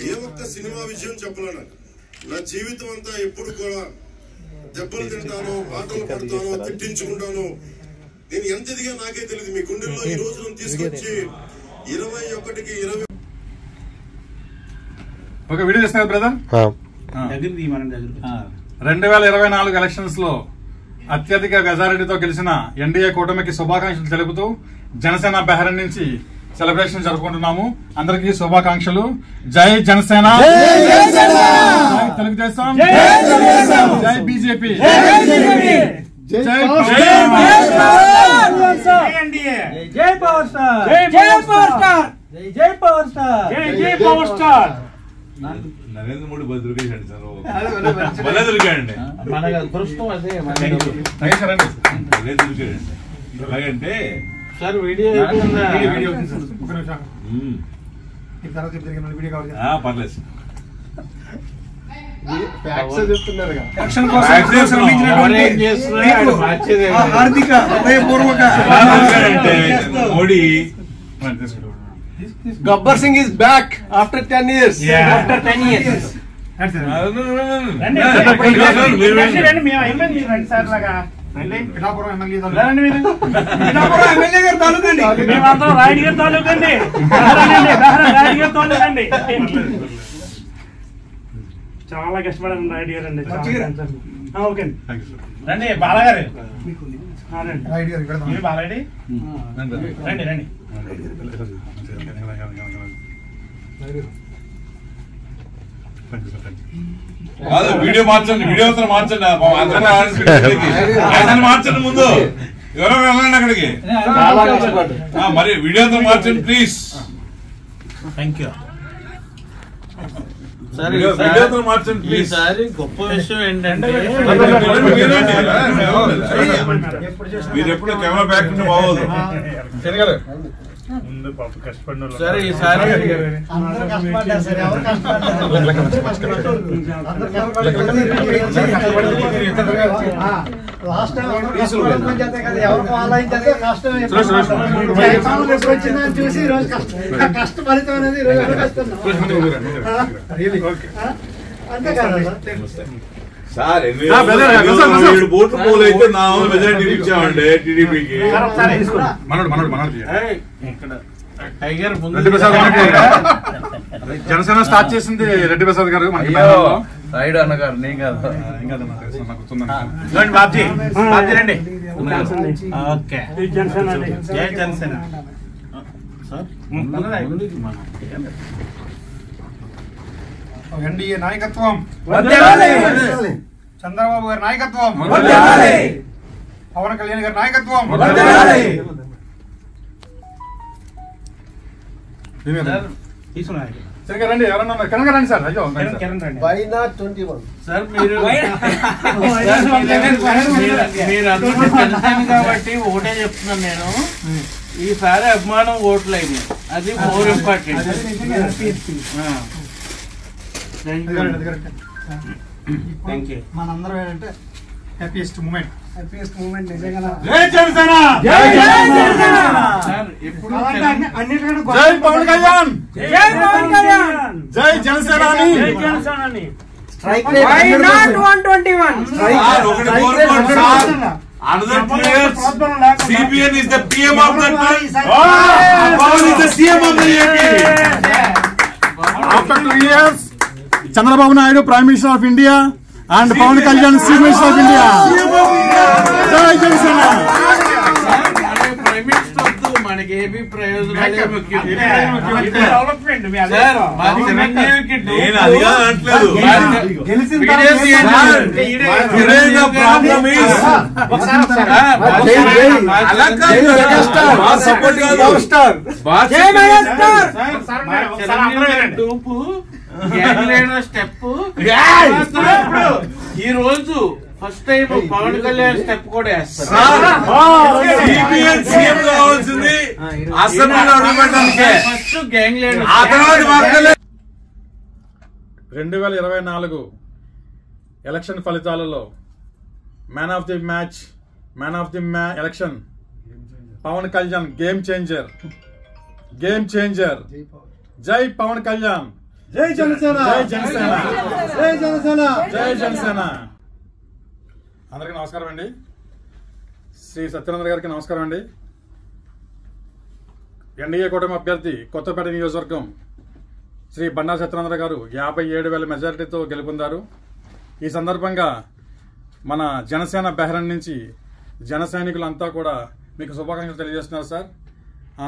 ఏ ఒక్క సినిమా విషయం చెప్పలేను. నా జీవితం అంతా ఎప్పుడు కూడా దెబ్బలు తింటాను, పాటలు పడతాను, తిట్టించుకుంటాను. నేను ఎంత ఎదిగా నాకే తెలియదు. మీ గుండెల్లో ఈ రోజులను తీసుకొచ్చి 21కి 20 ఒక వీడియో చేస్తున్నారు బ్రదర్. 2024 ఎలక్షన్స్ లో అత్యధిక మెజారిటీతో గెలిచిన ఎన్డీఏ కూటమికి శుభాకాంక్షలు తెలుపుతూ జనసేన బెహ్రెన్ నుంచి సెలబ్రేషన్ జరుపుకుంటున్నాము. అందరికీ శుభాకాంక్షలు. జై జనసేన, జై తెలుగుదేశం, జై బీజేపీ, జై పవర్ స్టార్, జై పవర్ స్టార్. నరేంద్ర మోడీ బదులుగాడు సార్, దొరికాడండి ఎలాగంటే సార్ వీడియో పర్లేదు హార్దిక హృదయపూర్వక Modi Gabbar Singh is back after 10 years. చాలా కష్టపడారు రాయుడు గారు అండి. ఓకే రండి బాలగారు, బాలరెడ్డి రండి రండి. వీడియో మార్చండి, వీడియో మార్చండి, మార్చండి. ముందు ఎవరో వెళ్ళండి అక్కడికి, మరి వీడియో మార్చండి ప్లీజ్. Thank you. మార్చండి ప్లీజ్. ఈసారి గొప్ప విషయం ఏంటంటే మీరు ఎప్పుడు కెమెరా బ్యాక్ ఉంటే బాగోదు. ముందు పాప కష్టపడిన సరే ఈసారి చూసి కష్ట ఫలితం అనేది అంతే కదా సార్. 7 ఓట్లు పోల్ అయితే నా మెజారిటీ ఇచ్చామండి టీడీపీకి. టైగర్ జనసేన స్టార్ట్ చేసింది రెడ్డి ప్రసాద్ గారు. రాయుడు అన్నగారు నేను కాదు. బాబ్జీ బాబ్జీ రండి. ఓకే జనసేన, జై జనసేన. ఎన్డీఏ నాయకత్వం, చంద్రబాబు గారి నాయకత్వం, పవన్ కళ్యాణ్ గారి నాయకత్వం. సరిగా రండి, ఎవరన్నా కనుక రండి సార్. అయ్యో సార్ మీరు అందరూ జనసేన కాబట్టి ఒకటే చెప్తున్నాను నేను, ఈసారి అభిమానం ఓట్లు అయినాయి, అది మోర్ ఇంపార్టెంట్. మనందరం ఏంటంటే హ్యాపీయెస్ట్ మూమెంట్ నిజంగా. జై జనసేన, జై జనసేన, జై పవన్ కళ్యాణ్, జై పవన్ కళ్యాణ్, జై జనసేన, జై Janasena. Another 2 years, CBN is the PM of that place. Pawan is the CM of the AP. After 2 years, Chandrababu Naidu, Prime Minister of India, and Pawan Kalyan, Chief Minister of India. Jai Janasena. మనకి AP ప్రయోజనాలే ముఖ్యం. Development నేను అదిగా అనట్లేదు. Step ఈ రోజు first time Pawan Kalyan step కూడా వేస్తారు. 2024 ఎలక్షన్ ఫలితాలలో man of the match, man of the election Pawan Kalyan. Game changer, game changer. జై పవన్ కళ్యాణ్. జై జనసేన జై జనసేన జై జనసేన జై జనసేన. అందరికీ నమస్కారం అండి. శ్రీ సత్యనంద గారికి నమస్కారం అండి. ఎన్డీఏ కూటమి అభ్యర్థి కొత్తపేట నియోజకవర్గం శ్రీ బండా సత్యనంద గారు 57,000 మెజారిటీతో గెలుపొందారు. ఈ సందర్భంగా మన జనసేన బెహ్రన్ నుంచి జన సైనికులంతా కూడా మీకు శుభాకాంక్షలు తెలియజేస్తున్నారు సార్.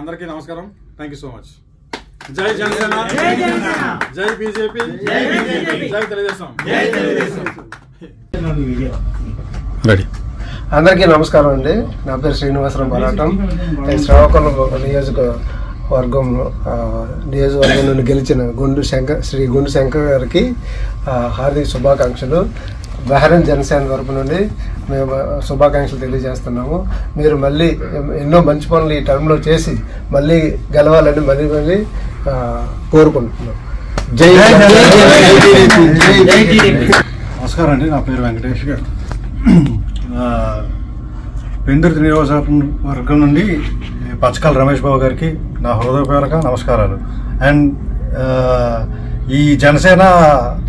అందరికీ నమస్కారం. Thank you so much. జై జనసేన జై బీజేపీ జై తెలుగుదేశం. రెడీ. అందరికీ నమస్కారం అండి. నా పేరు శ్రీనివాసరావు బరాటం. శ్రీకాకుళం నియోజకవర్గం నుండి గెలిచిన శ్రీ గుండు శంకర్ గారికి హార్దిక శుభాకాంక్షలు. బెహ్రన్ జనసేన తరపు నుండి మేము శుభాకాంక్షలు తెలియజేస్తున్నాము. మీరు మళ్ళీ ఎన్నో మంచి పనులు ఈ టర్మ్లో చేసి మళ్ళీ గెలవాలని మళ్ళీ కోరుకుంటున్నాం. జై నమస్కారం అండి. నా పేరు వెంకటేష్ గారు. పెందుర్తి నియోజకవర్గం నుండి పచ్చకాల రమేష్ బాబు గారికి నా హృదయపూర్వక నమస్కారాలు. అండ్ ఈ జనసేన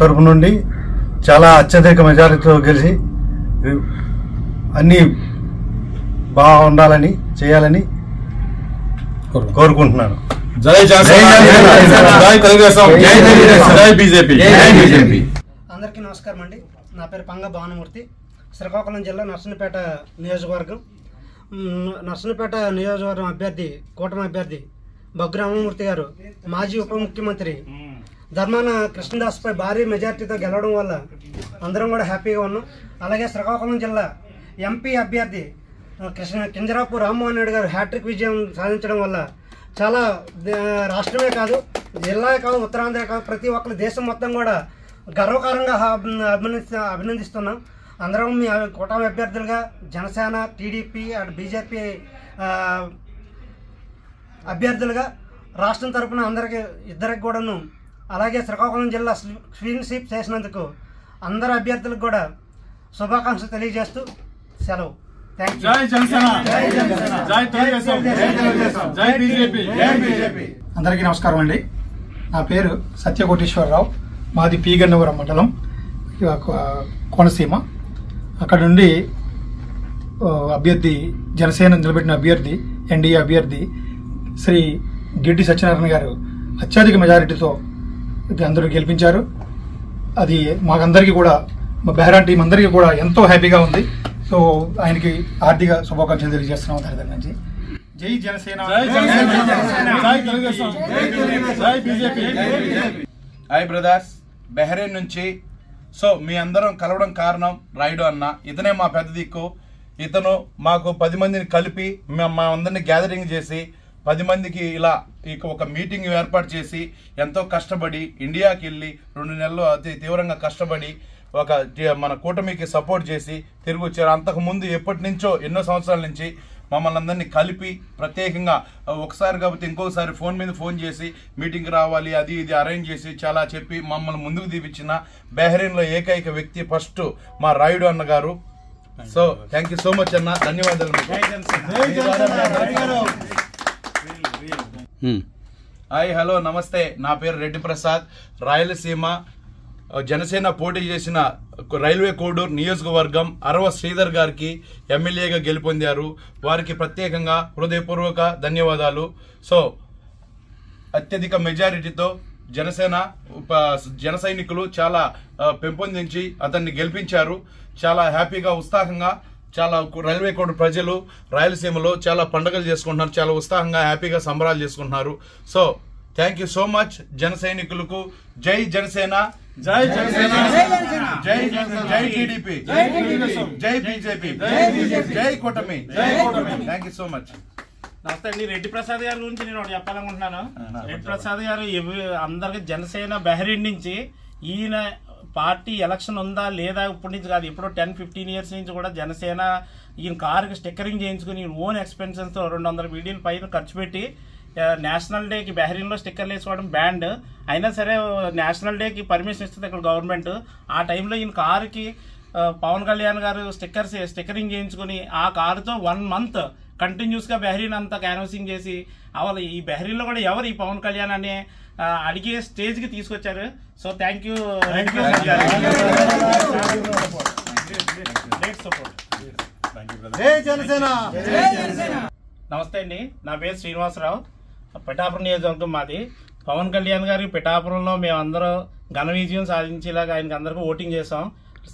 తరపు నుండి చాలా అత్యధిక మెజారిటీతో గెలిచి అన్నీ బాగుండాలని చేయాలని కోరుకుంటున్నాను. జై జనసేన జై తెలుగుదేశం జై బీజేపీ. అందరికీ నమస్కారం అండి. నా పేరు పంగ భానుమూర్తి. శ్రీకాకుళం జిల్లా నర్సన్నపేట నియోజకవర్గం. నర్సన్నపేట నియోజకవర్గం అభ్యర్థి కూటమి అభ్యర్థి బగ్గు రామమూర్తి గారు మాజీ ఉప ముఖ్యమంత్రి ధర్మాన కృష్ణదాస్పై భారీ మెజార్టీతో గెలవడం వల్ల అందరం కూడా హ్యాపీగా ఉన్నాం. అలాగే శ్రీకాకుళం జిల్లా ఎంపీ అభ్యర్థి కింజరాపు రామ్మోహన్ రెడ్డి గారు హ్యాట్రిక్ విజయం సాధించడం వల్ల చాలా రాష్ట్రమే కాదు, జిల్లా కాదు, ఉత్తరాంధ్ర కాదు, ప్రతి ఒక్కరు దేశం మొత్తం కూడా గర్వకారంగా అభినందిస్తున్నాం. అందరం మీ కూటమి అభ్యర్థులుగా జనసేన, టీడీపీ అండ్ బీజేపీ అభ్యర్థులుగా రాష్ట్రం తరఫున ఇద్దరికి కూడాను, అలాగే శ్రీకాకుళం జిల్లా స్వీన్షిప్ చేసినందుకు అందరు అభ్యర్థులకు కూడా శుభాకాంక్షలు తెలియజేస్తూ సెలవు. Thank you. అందరికీ నమస్కారం అండి. నా పేరు సత్యకోటేశ్వరరావు. మాది పీగన్నవరం మండలం, కోనసీమ. అక్కడ నుండి అభ్యర్థి జనసేన నిలబెట్టిన అభ్యర్థి ఎన్డీఏ అభ్యర్థి శ్రీ గిడ్డి సత్యనారాయణ గారు అత్యధిక మెజారిటీతో అందరూ గెలిపించారు. అది మాకందరికీ కూడా, మా బెహ్రాన్ టీం అందరికీ కూడా ఎంతో హ్యాపీగా ఉంది. సో ఆయనకి ఆర్థిక శుభాకాంక్షలు తెలియజేస్తున్నాం దాని దగ్గర నుంచి. జై జనసేన జై తెలుగుదేశం జై బీజేపీ. హాయ్ బ్రదర్స్, బెహ్రెయిన్ నుంచి. సో మీ అందరం కలవడం కారణం రాయుడు అన్న. ఇతనే మా పెద్ద దిక్కు. ఇతను మాకు 10 మందిని కలిపి మా అందరినీ గ్యాదరింగ్ చేసి 10 మందికి ఇలా ఒక మీటింగ్ ఏర్పాటు చేసి ఎంతో కష్టపడి ఇండియాకి వెళ్ళి 2 నెలలు అతి తీవ్రంగా కష్టపడి మన కూటమికి సపోర్ట్ చేసి తిరిగి వచ్చారు. అంతకుముందు ఎప్పటి నుంచో ఎన్నో సంవత్సరాల నుంచి మమ్మల్ని అందరినీ కలిపి ప్రత్యేకంగా ఒకసారి కాకపోతే ఇంకొకసారి ఫోన్ మీద ఫోన్ చేసి మీటింగ్కి రావాలి అది ఇది అరేంజ్ చేసి చాలా చెప్పి మమ్మల్ని ముందుకు తీపిచ్చిన బెహ్రెయిన్లో ఏకైక వ్యక్తి ఫస్ట్ మా రాయుడు అన్న గారు. So thank you so much అన్న, ధన్యవాదాలు. హాయ్ హలో నమస్తే, నా పేరు రెడ్డి ప్రసాద్. రాయలసీమ జనసేన పోటీ చేసిన రైల్వే కోడూరు నియోజకవర్గం అరవ శ్రీధర్ గారికి ఎమ్మెల్యేగా గెలుపొందారు. వారికి ప్రత్యేకంగా హృదయపూర్వక ధన్యవాదాలు. సో అత్యధిక మెజారిటీతో జన సైనికులు చాలా పెంపొందించి అతన్ని గెలిపించారు. చాలా హ్యాపీగా ఉత్సాహంగా చాలా రైల్వే కోడ్ ప్రజలు రాయలసీమలో చాలా పండుగలు చేసుకుంటున్నారు. చాలా ఉత్సాహంగా హ్యాపీగా సంబరాలు చేసుకుంటున్నారు. So thank you so much జన సైనికులకు. జై జనసేన జై జనసేన జై టీడీపీ జై బీజేపీ జై కూటమి. Thank you so much. నమస్తే అండి. రెడ్డి ప్రసాద్ గారి గురించి నేను ఒకటి చెప్పాలనుకుంటున్నాను. రెడ్డి ప్రసాద్ గారు అందరికి జనసేన బెహ్రెయిన్ నుంచి ఈయన పార్టీ ఎలక్షన్ ఉందా లేదా ఇప్పటి నుంచి కాదు, ఇప్పుడు 10-15 ఇయర్స్ నుంచి కూడా జనసేన ఈయన కారుకి స్టిక్కరింగ్ చేయించుకుని ఓన్ ఎక్స్పెన్షన్స్తో 200 మిలియన్ పైన ఖర్చు పెట్టి నేషనల్ డేకి బెహ్రెయిన్లో స్టిక్కర్లు వేసుకోవడం బ్యాండ్ అయినా సరే నేషనల్ డేకి పర్మిషన్ ఇస్తుంది ఇక్కడ గవర్నమెంట్. ఆ టైంలో ఈయన కారుకి పవన్ కళ్యాణ్ గారు స్టిక్కరింగ్ చేయించుకుని ఆ కారుతో 1 మంత్ కంటిన్యూస్గా బెహ్రెయిన్ అంతా క్యాన్వాసింగ్ చేసి ఈ బెహ్రెయిన్లో కూడా ఎవరు ఈ పవన్ కళ్యాణ్ అనే అడిగే స్టేజ్కి తీసుకొచ్చారు. So thank you. నమస్తే అండి, నా పేరు శ్రీనివాసరావు, పిఠాపురం నియోజకవర్గం మాది. పవన్ కళ్యాణ్ గారి పిఠాపురంలో మేమందరం ఘన విజయం సాధించేలాగా ఆయనకి అందరికీ ఓటింగ్ చేసాం.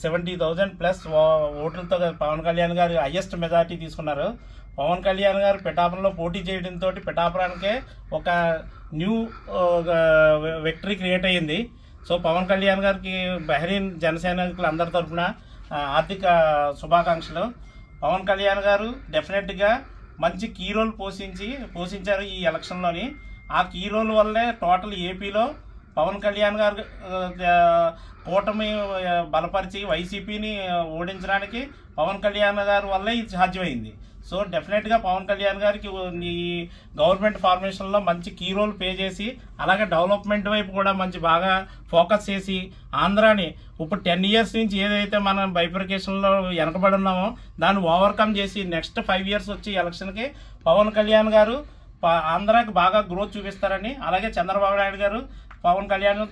70,000+ ఓట్లతో పవన్ కళ్యాణ్ గారు హైయెస్ట్ మెజార్టీ తీసుకున్నారు. పవన్ కళ్యాణ్ గారు పిఠాపురంలో పోటీ చేయడంతో పిఠాపురానికే ఒక న్యూ విక్టరీ క్రియేట్ అయ్యింది. సో పవన్ కళ్యాణ్ గారికి బహ్రెయిన్ జనసైనికులు అందరి తరఫున ఆర్థిక శుభాకాంక్షలు. పవన్ కళ్యాణ్ గారు డెఫినెట్గా మంచి కీ రోల్ పోషించారు ఈ ఎలక్షన్లోని. ఆ కీ రోల్ వల్లే టోటల్ ఏపీలో పవన్ కళ్యాణ్ గారు కూటమి బలపరిచి వైసీపీని ఓడించడానికి పవన్ కళ్యాణ్ గారి వల్లే ఇది సాధ్యమైంది. సో డెఫినెట్గా పవన్ కళ్యాణ్ గారికి ఈ గవర్నమెంట్ ఫార్మేషన్లో మంచి కీ రోల్ ప్లే చేసి, అలాగే డెవలప్మెంట్ వైపు కూడా మంచి బాగా ఫోకస్ చేసి, ఆంధ్రాని ఇప్పుడు 10 years నుంచి ఏదైతే మనం బైఫర్కేషన్లో వెనకబడి ఉన్నామో దాన్ని ఓవర్కమ్ చేసి నెక్స్ట్ 5 years వచ్చి ఎలక్షన్కి పవన్ కళ్యాణ్ గారు ఆంధ్రాకి బాగా గ్రోత్ చూపిస్తారని, అలాగే చంద్రబాబు నాయుడు గారు, పవన్ కళ్యాణ్,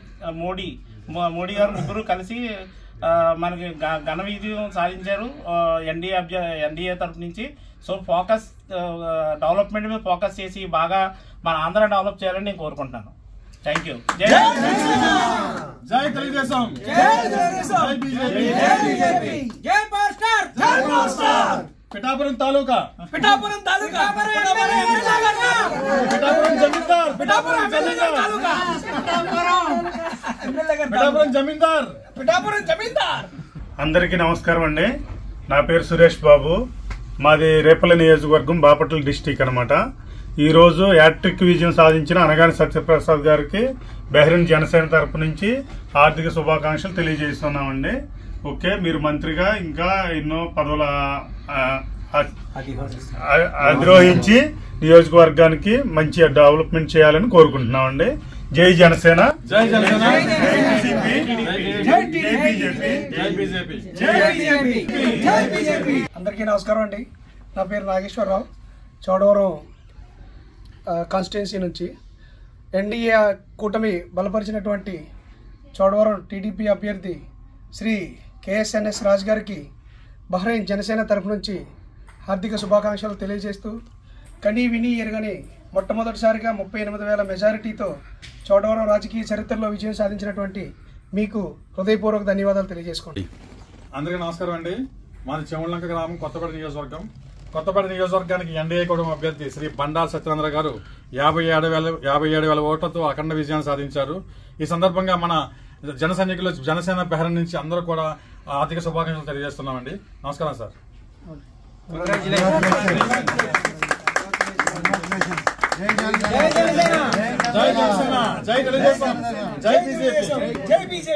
మోడీ గారు ముగ్గురు కలిసి మనకి ఘన విజయం సాధించారు ఎన్డీఏ తరఫు నుంచి. సో ఫోకస్ డెవలప్మెంట్ మీద ఫోకస్ చేసి బాగా మన ఆంధ్ర డెవలప్ చేయాలని నేను కోరుకుంటున్నాను. Thank you. జై తెలుగుదేశం. పిఠాపురం తాలూకా పిఠాపురం జమీందార్. అందరికీ నమస్కారం అండి. నా పేరు సురేష్ బాబు, మాది రేపల్లి నియోజకవర్గం, బాపట్ల డిస్టిక్ అనమాట. ఈరోజు హ్యాట్రిక్ విజయం సాధించిన అనగాని సత్యప్రసాద్ గారికి బహ్రెయిన్ జనసేన తరపు నుంచి ఆర్థిక శుభాకాంక్షలు తెలియజేస్తున్నామండి. ఓకే, మీరు మంత్రిగా ఇంకా ఎన్నో పదవులు అధిరోహించి నియోజకవర్గానికి మంచి డెవలప్మెంట్ చేయాలని కోరుకుంటున్నామండి. జై జనసేన. జై జనసేన. అందరికీ నమస్కారం అండి. నా పేరు నాగేశ్వరరావు, చోడవరం కాన్స్టిట్యున్సీ నుంచి. ఎన్డీఏ కూటమి బలపరిచినటువంటి చోడవరం టీడీపీ అభ్యర్థి శ్రీ కేఎస్ఎన్ఎస్ రాజ్ గారికి బహ్రెయిన్ జనసేన తరపు నుంచి ఆర్థిక శుభాకాంక్షలు తెలియజేస్తూ, కనీ విని ఎరగని మొట్టమొదటిసారిగా 38,000 మెజారిటీతో చోడవరం రాజకీయ చరిత్రలో విజయం సాధించినటువంటి మీకు హృదయపూర్వక ధన్యవాదాలు తెలియజేసుకోండి. అందరికీ నమస్కారం అండి. మాది చెముళ్ళంక గ్రామం, కొత్తపేట నియోజకవర్గం. కొత్తపేట నియోజకవర్గానికి ఎన్డీఏ కూటమి అభ్యర్థి శ్రీ బండారు సత్యేంద్ర గారు 57,000 ఓట్లతో అఖండ విజయాన్ని సాధించారు. ఈ సందర్భంగా మన జన సైనికులు జనసేన బహ్రెయిన్ నుంచి అందరూ కూడా ఆర్థిక శుభాకాంక్షలు తెలియజేస్తున్నామండి. నమస్కారం సార్. జై జనసేన, జై తెలుగుదేశం, జై బీజేపీ.